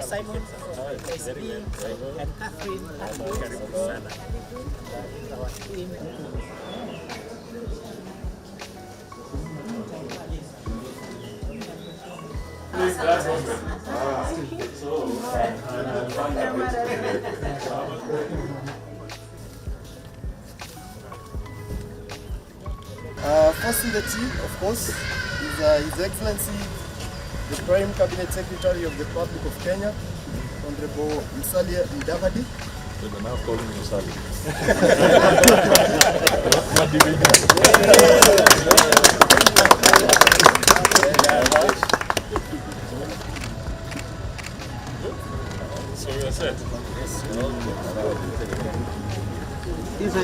Simon, SB, and Catherine. Our team. First in the team, of course, is His Excellency, the Prime Cabinet Secretary of the Republic of Kenya, Honorable Mudavadi. They're now calling you Sally. So you're set? Yes.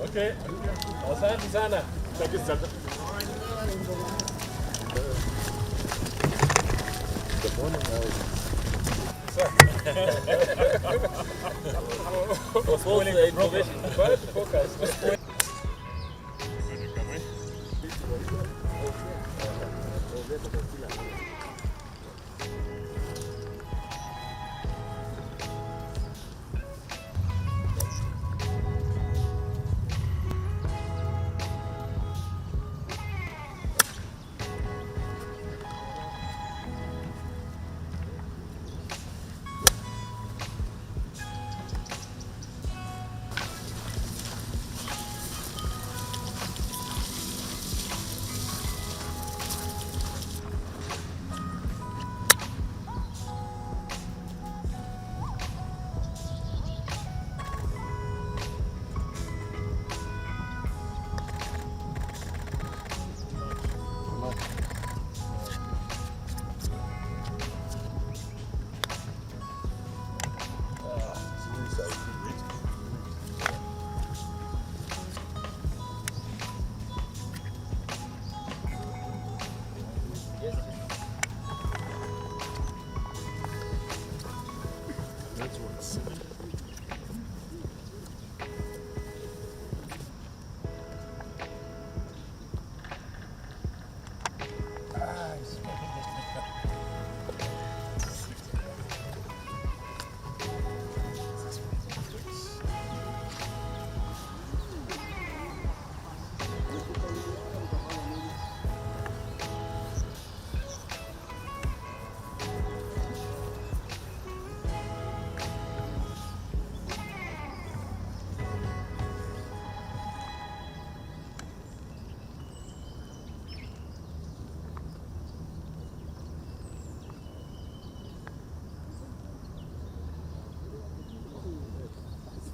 Okay, asante sana. Good morning, focus.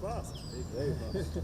Fast. Very fast.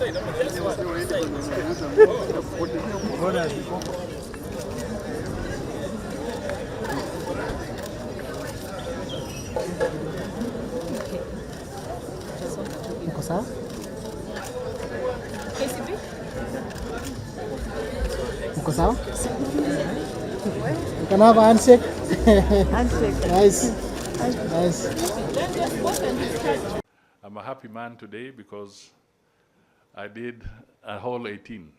side. I'm on the other side. Uko sawa? Uko sawa? You can have a handshake. Handshake. Nice. Nice. I'm a happy man today because I did a whole 18.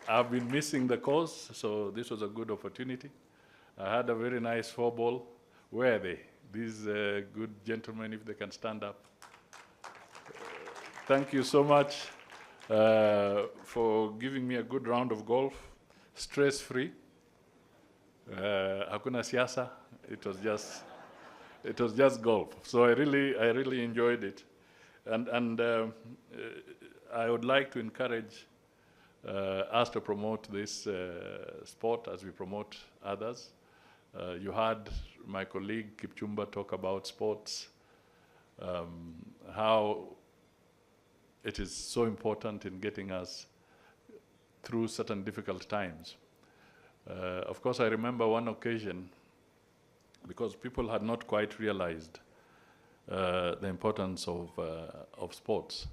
I've been missing the course, so this was a good opportunity. I had a very nice 4-ball. Where are they? These good gentlemen, if they can stand up. Thank you so much for giving me a good round of golf, stress-free. Hakuna siasa. It was just golf. So I really enjoyed it, and I would like to encourage us to promote this sport as we promote others. You heard my colleague Kipchumba talk about sports, how it is so important in getting us through certain difficult times. Of course, I remember one occasion, because people had not quite realized the importance of sports.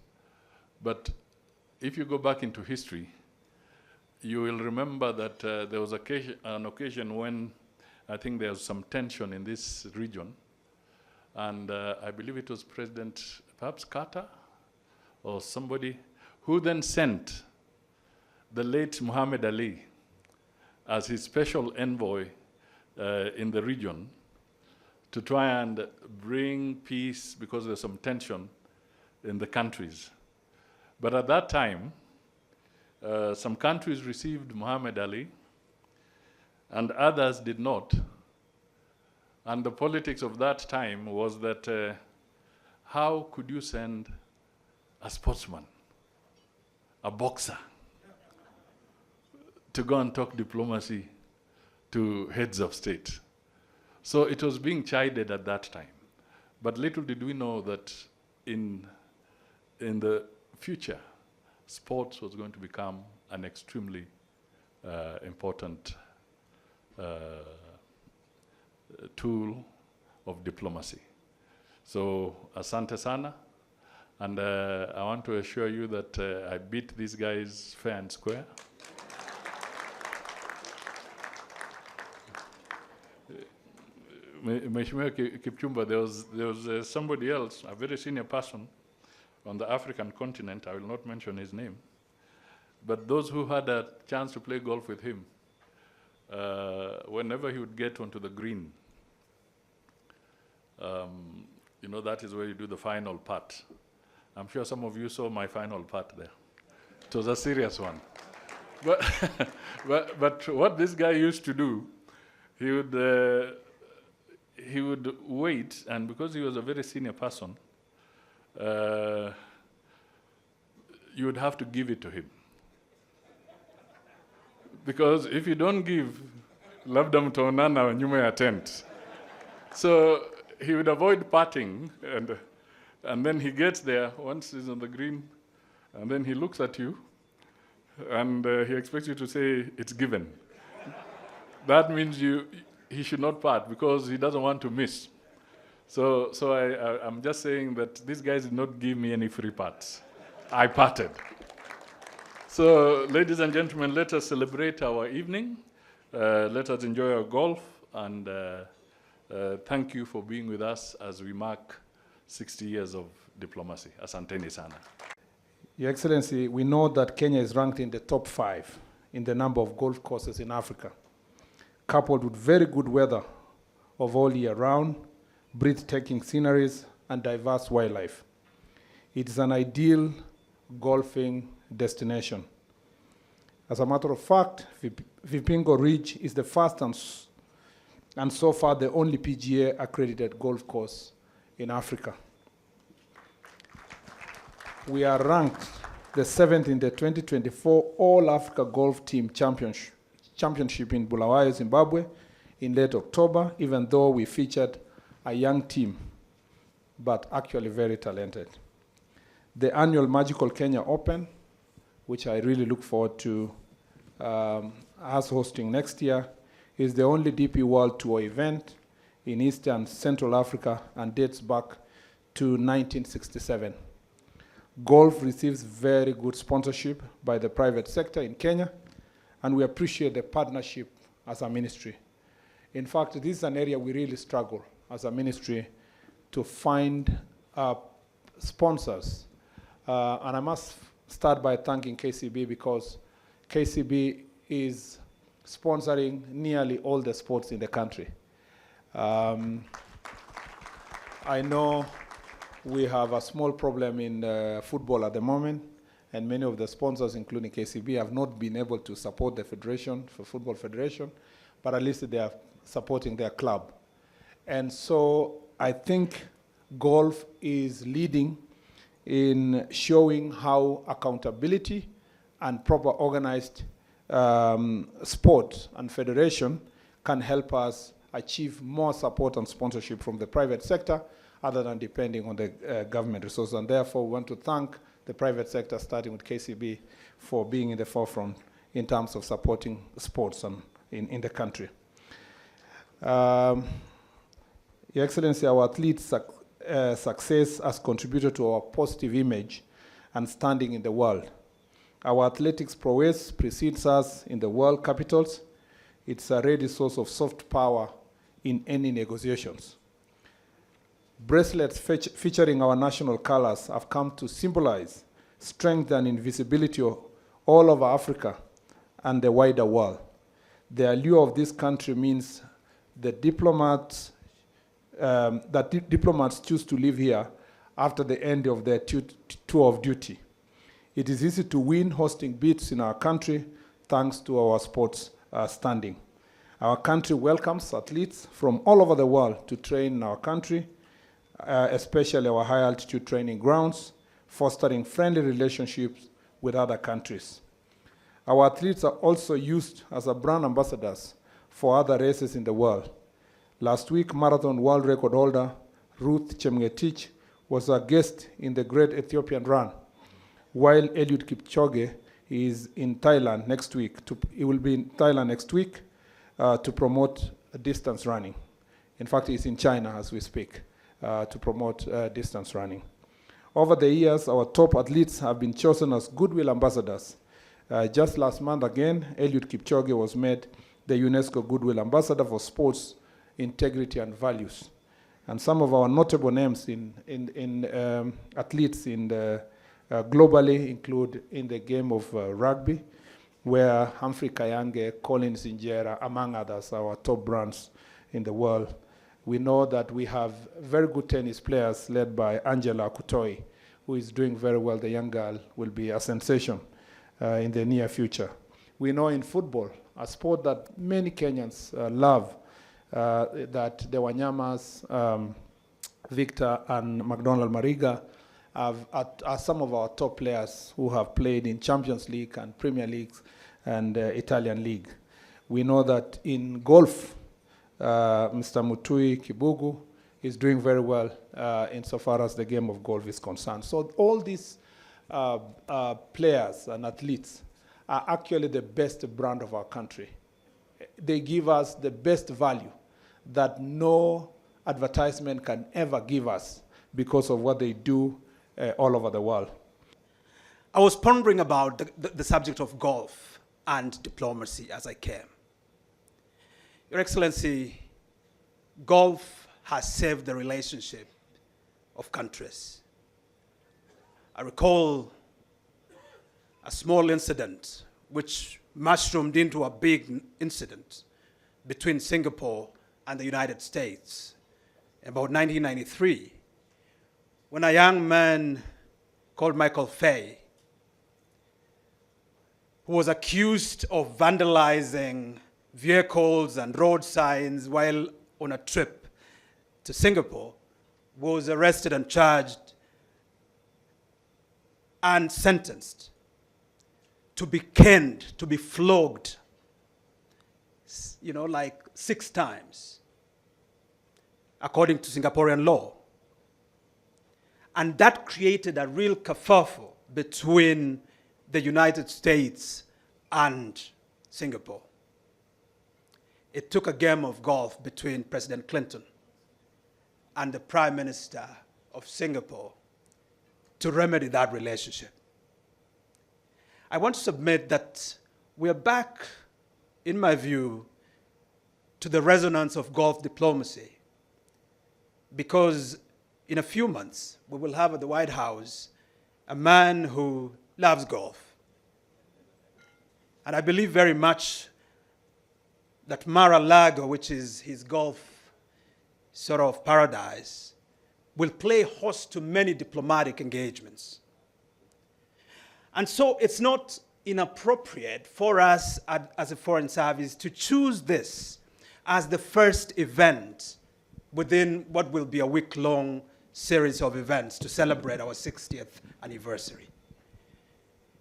But if you go back into history, you will remember that there was an occasion when I think there was some tension in this region, and I believe it was President, perhaps Carter, or somebody, who then sent the late Muhammad Ali as his special envoy in the region to try and bring peace, because there's some tension in the countries. But at that time, some countries received Muhammad Ali, and others did not. And the politics of that time was that how could you send a sportsman, a boxer, to go and talk diplomacy to heads of state? So it was being chided at that time. But little did we know that in the future, sports was going to become an extremely important tool of diplomacy. So asante sana, and I want to assure you that I beat these guys fair and square. Mheshimiwa Kipchumba, there was somebody else, a very senior person on the African continent, I will not mention his name, but those who had a chance to play golf with him, whenever he would get onto the green, you know, that is where you do the final putt. I'm sure some of you saw my final putt there. It was a serious one. But what this guy used to do, he would wait, and because he was a very senior person, you would have to give it to him. Because if you don't give, labda mtaonana nyuma ya tent. So he would avoid putting, and then he gets there once he's on the green, and then he looks at you, and he expects you to say, it's given. That means he should not putt because he doesn't want to miss. So I'm just saying that these guys did not give me any free putts. I putted. So, ladies and gentlemen, let us celebrate our evening. Let us enjoy our golf, and thank you for being with us as we mark 60 years of diplomacy. Asanteni sana. Your Excellency, we know that Kenya is ranked in the top 5 in the number of golf courses in Africa, coupled with very good weather of all year round, breathtaking sceneries, and diverse wildlife. It is an ideal golfing destination. As a matter of fact, Vipingo Ridge is the first and so far the only PGA accredited golf course in Africa. We are ranked the 7th in the 2024 All Africa Golf Team Championship in Bulawayo, Zimbabwe in late October, even though we featured a young team but actually very talented. The annual Magical Kenya Open, which I really look forward to us hosting next year, is the only DP World Tour event in East and Central Africa and dates back to 1967. Golf receives very good sponsorship by the private sector in Kenya, and we appreciate the partnership as a ministry. In fact, this is an area we really struggle as a ministry to find sponsors. And I must start by thanking KCB, because KCB is sponsoring nearly all the sports in the country. I know we have a small problem in football at the moment, and many of the sponsors, including KCB, have not been able to support the Federation, for Football Federation, but at least they are supporting their club. And so I think golf is leading in showing how accountability and proper organized sport and federation can help us achieve more support and sponsorship from the private sector other than depending on the government resources. And therefore, we want to thank the private sector, starting with KCB, for being in the forefront in terms of supporting sports in the country. Your Excellency, our athletes' success has contributed to our positive image and standing in the world. Our athletics prowess precedes us in the world capitals. It's a ready source of soft power in any negotiations. Bracelets featuring our national colors have come to symbolize strength and invisibility all over Africa and the wider world. The allure of this country means that diplomats choose to live here after the end of their tour of duty. It is easy to win hosting bids in our country thanks to our sports standing. Our country welcomes athletes from all over the world to train in our country, especially our high altitude training grounds, fostering friendly relationships with other countries. Our athletes are also used as brand ambassadors for other races in the world. Last week, marathon world record holder Ruth Chemgetich was a guest in the Great Ethiopian Run, while Eliud Kipchoge is in Thailand next week. He will be in Thailand next week to promote distance running. In fact, he's in China as we speak to promote distance running. Over the years, our top athletes have been chosen as goodwill ambassadors. Just last month again, Eliud Kipchoge was made the UNESCO Goodwill Ambassador for Sports, Integrity and Values. And some of our notable names in athletes globally include in the game of rugby, where Humphrey Kayange, Colin Sinjera, among others, are our top brands in the world. We know that we have very good tennis players led by Angela Kutoi, who is doing very well. The young girl will be a sensation in the near future. We know in football, a sport that many Kenyans love, that the Wanyamas, Victor and McDonald Mariga, are some of our top players who have played in Champions League and Premier Leagues and Italian League. We know that in golf, Mr. Mutui Kibugu is doing very well insofar as the game of golf is concerned. So all these players and athletes are actually the best brand of our country. They give us the best value that no advertisement can ever give us because of what they do all over the world. I was pondering about the subject of golf and diplomacy as I came. Your Excellency, golf has saved the relationship of countries. I recall a small incident which mushroomed into a big incident between Singapore and the United States about 1993, when a young man called Michael Fay, who was accused of vandalizing vehicles and road signs while on a trip to Singapore, was arrested and charged and sentenced to be caned, to be flogged, like 6 times, according to Singaporean law. And that created a real kerfuffle between the United States and Singapore. It took a game of golf between President Clinton and the Prime Minister of Singapore to remedy that relationship. I want to submit that we are back, in my view, to the resonance of Gulf diplomacy, because in a few months, we will have at the White House a man who loves golf. And I believe very much that Mar-a-Lago, which is his golf sort of paradise, will play host to many diplomatic engagements. And so it's not inappropriate for us as a foreign service to choose this as the first event within what will be a week-long series of events to celebrate our 60th anniversary.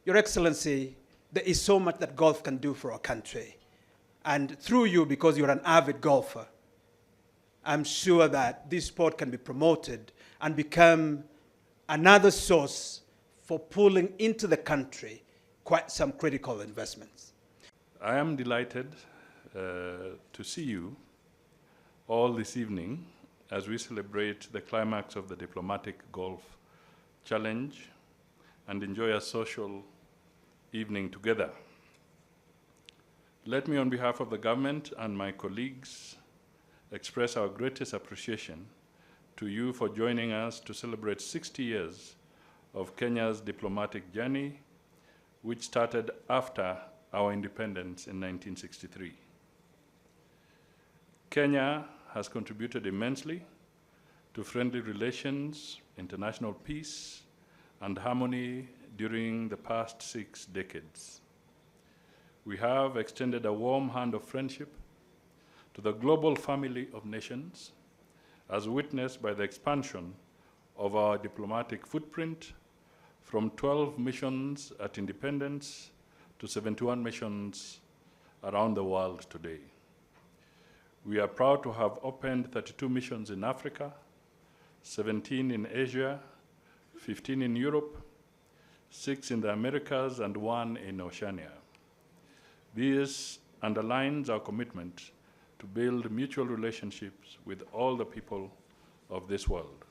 Your Excellency, there is so much that golf can do for our country. And through you, because you're an avid golfer, I'm sure that this sport can be promoted and become another source for pulling into the country quite some critical investments. I am delighted to see you all this evening as we celebrate the climax of the Diplomatic Golf Challenge and enjoy a social evening together. Let me, on behalf of the government and my colleagues, express our greatest appreciation to you for joining us to celebrate 60 years of Kenya's diplomatic journey, which started after our independence in 1963. Kenya has contributed immensely to friendly relations, international peace, and harmony during the past 6 decades. We have extended a warm hand of friendship to the global family of nations, as witnessed by the expansion of our diplomatic footprint from 12 missions at independence to 71 missions around the world today. We are proud to have opened 32 missions in Africa, 17 in Asia, 15 in Europe, 6 in the Americas, and 1 in Oceania. This underlines our commitment to build mutual relationships with all the people of this world.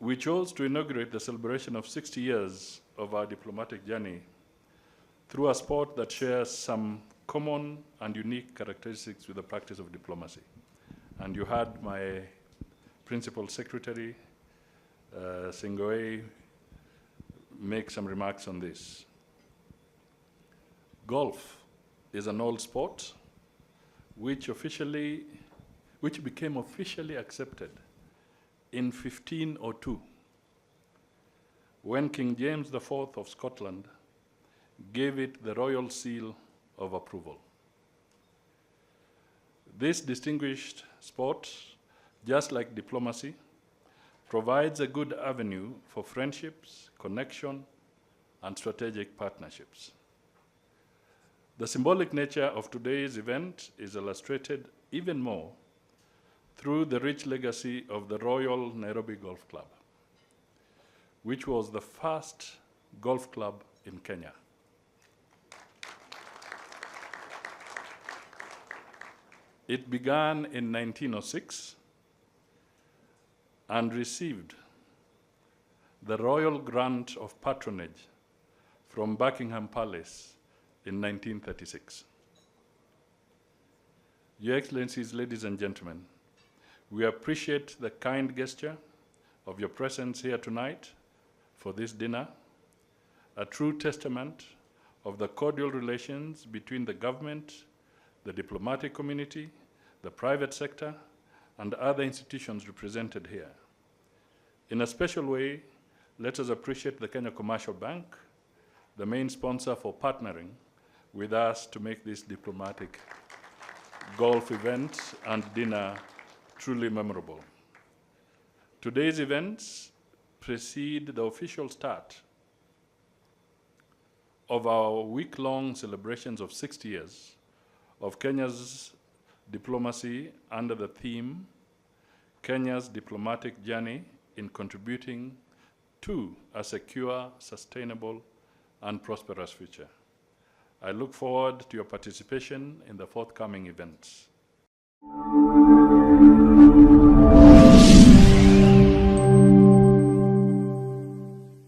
We chose to inaugurate the celebration of 60 years of our diplomatic journey through a sport that shares some common and unique characteristics with the practice of diplomacy. And you heard my Principal Secretary, Singoe, make some remarks on this. Golf is an old sport which became officially accepted in 1502, when King James IV of Scotland gave it the royal seal of approval. This distinguished sport, just like diplomacy, provides a good avenue for friendships, connection, and strategic partnerships. The symbolic nature of today's event is illustrated even more through the rich legacy of the Royal Nairobi Golf Club, which was the first golf club in Kenya. It began in 1906 and received the royal grant of patronage from Buckingham Palace in 1936. Your Excellencies, ladies and gentlemen, we appreciate the kind gesture of your presence here tonight for this dinner, a true testament of the cordial relations between the government, the diplomatic community, the private sector, and other institutions represented here. In a special way, let us appreciate the Kenya Commercial Bank, the main sponsor, for partnering with us to make this diplomatic golf event and dinner truly memorable. Today's events precede the official start of our week-long celebrations of 60 years of Kenya's diplomacy under the theme, Kenya's diplomatic journey in contributing to a secure, sustainable, and prosperous future. I look forward to your participation in the forthcoming events.